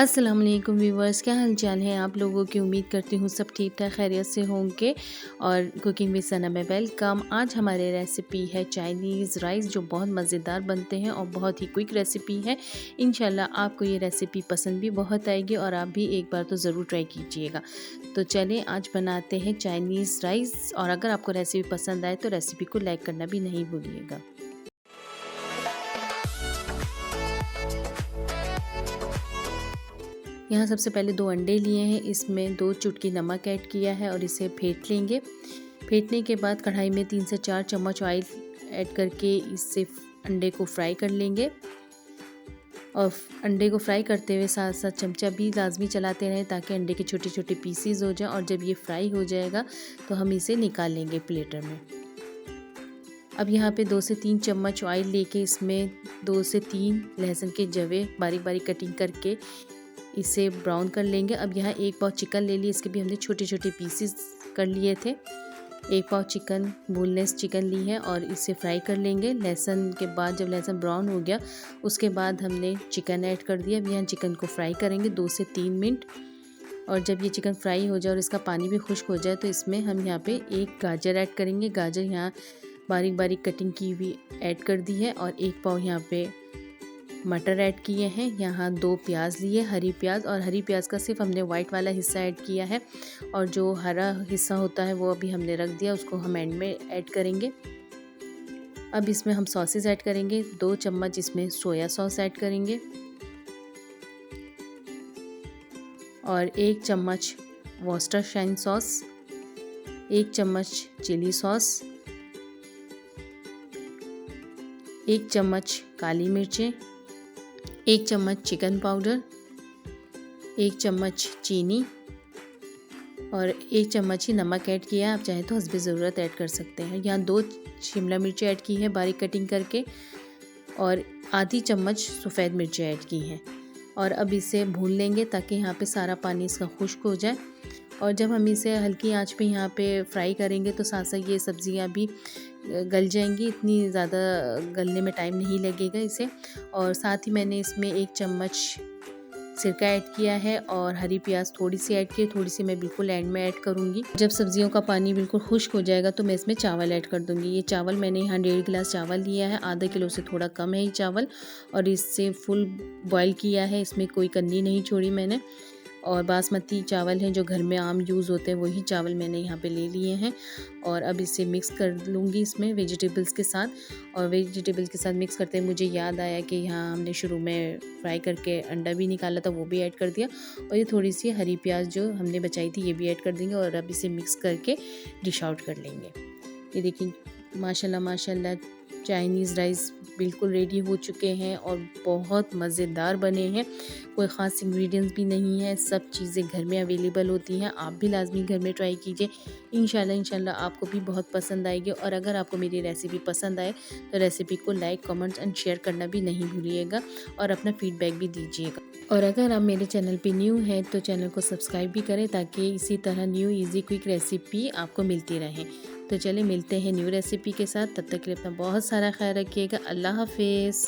अस्सलाम वालेकुम व्यूवर्स, क्या हाल चाल है आप लोगों की। उम्मीद करती हूँ सब ठीक ठाक खैरियत से होंगे। और कुकिंग विद सना में वेलकम। आज हमारी रेसिपी है चाइनीज़ राइस, जो बहुत मज़ेदार बनते हैं और बहुत ही क्विक रेसिपी है। इंशाल्लाह आपको ये रेसिपी पसंद भी बहुत आएगी और आप भी एक बार तो ज़रूर ट्राई कीजिएगा। तो चलें आज बनाते हैं चाइनीज़ राइस। और अगर आपको रेसिपी पसंद आए तो रेसिपी को लाइक करना भी नहीं भूलिएगा। यहाँ सबसे पहले 2 अंडे लिए हैं, इसमें 2 चुटकी नमक ऐड किया है और इसे फेंट लेंगे। फेंटने के बाद कढ़ाई में 3 से 4 चम्मच ऑयल ऐड करके इससे अंडे को फ्राई कर लेंगे। और अंडे को फ्राई करते हुए साथ साथ चमचा भी लाजमी चलाते रहें ताकि अंडे के छोटे छोटे पीसीज हो जाएं। और जब ये फ्राई हो जाएगा तो हम इसे निकाल लेंगे प्लेटर में। अब यहाँ पे 2 से 3 चम्मच ऑयल लेके इसमें 2 से 3 लहसुन के जवे बारीक बारीक कटिंग करके इसे ब्राउन कर लेंगे। अब यहाँ 1 पाव चिकन ले लिए, इसके भी हमने छोटे छोटे पीसेस कर लिए थे। 1 पाव चिकन बोनलेस चिकन ली है और इसे फ्राई कर लेंगे। लहसुन के बाद जब लहसुन ब्राउन हो गया उसके बाद हमने चिकन ऐड कर दिया। अब यहाँ चिकन को फ्राई करेंगे 2 से 3 मिनट। और जब ये चिकन फ्राई हो जाए और इसका पानी भी खुश्क हो जाए तो इसमें हम यहाँ पे 1 गाजर ऐड करेंगे। गाजर यहाँ बारीक बारीक कटिंग की हुई ऐड कर दी है। और 1 पाव यहाँ पे मटर ऐड किए हैं। यहाँ 2 प्याज लिए, हरी प्याज। और हरी प्याज का सिर्फ हमने वाइट वाला हिस्सा ऐड किया है और जो हरा हिस्सा होता है वो अभी हमने रख दिया, उसको हम एंड में ऐड करेंगे। अब इसमें हम सॉसेस ऐड करेंगे। 2 चम्मच इसमें सोया सॉस ऐड करेंगे और 1 चम्मच वॉस्टरशाइन सॉस, 1 चम्मच चिली सॉस, 1 चम्मच काली मिर्चें, 1 चम्मच चिकन पाउडर, 1 चम्मच चीनी और 1 चम्मच ही नमक ऐड किया है। आप चाहें तो हस्बे ज़रूरत ऐड कर सकते हैं। यहाँ 2 शिमला मिर्ची ऐड की है बारीक कटिंग करके और आधी चम्मच सफ़ेद मिर्ची ऐड की हैं। और अब इसे भून लेंगे ताकि यहाँ पे सारा पानी इसका खुश्क हो जाए। और जब हम इसे हल्की आंच पे यहाँ पे फ्राई करेंगे तो साथ साथ ये सब्ज़ियाँ भी गल जाएंगी, इतनी ज़्यादा गलने में टाइम नहीं लगेगा इसे। और साथ ही मैंने इसमें 1 चम्मच सिरका ऐड किया है और हरी प्याज थोड़ी सी ऐड की, थोड़ी सी मैं बिल्कुल एंड में ऐड करूँगी। जब सब्जियों का पानी बिल्कुल खुश्क हो जाएगा तो मैं इसमें चावल ऐड कर दूँगी। ये चावल मैंने यहाँ 1.5 गिलास चावल लिया है, आधा किलो से थोड़ा कम है ये चावल। और इससे फुल बॉयल किया है, इसमें कोई कन्नी नहीं छोड़ी मैंने। और बासमती चावल हैं जो घर में आम यूज़ होते हैं, वही चावल मैंने यहाँ पे ले लिए हैं। और अब इसे मिक्स कर लूँगी इसमें वेजिटेबल्स के साथ। और वेजिटेबल्स के साथ मिक्स करते मुझे याद आया कि यहाँ हमने शुरू में फ्राई करके अंडा भी निकाला था, वो भी ऐड कर दिया। और ये थोड़ी सी हरी प्याज जो हमने बचाई थी ये भी ऐड कर देंगे। और अब इसे मिक्स करके डिश आउट कर लेंगे। ये देखिए माशाल्लाह माशाल्लाह चाइनीज़ राइस बिल्कुल रेडी हो चुके हैं और बहुत मज़ेदार बने हैं। कोई ख़ास इंग्रेडिएंट्स भी नहीं है, सब चीज़ें घर में अवेलेबल होती हैं। आप भी लाजमी घर में ट्राई कीजिए, इंशाल्लाह आपको भी बहुत पसंद आएगी। और अगर आपको मेरी रेसिपी पसंद आए तो रेसिपी को लाइक कमेंट्स एंड शेयर करना भी नहीं भूलिएगा और अपना फीडबैक भी दीजिएगा। और अगर आप मेरे चैनल पे न्यू हैं तो चैनल को सब्सक्राइब भी करें ताकि इसी तरह न्यू ईजी क्विक रेसिपी आपको मिलती रहे। तो चलिए मिलते हैं न्यू रेसिपी के साथ, तब तक के लिए अपना बहुत सारा ख्याल रखिएगा। अल्लाह हाफिज़।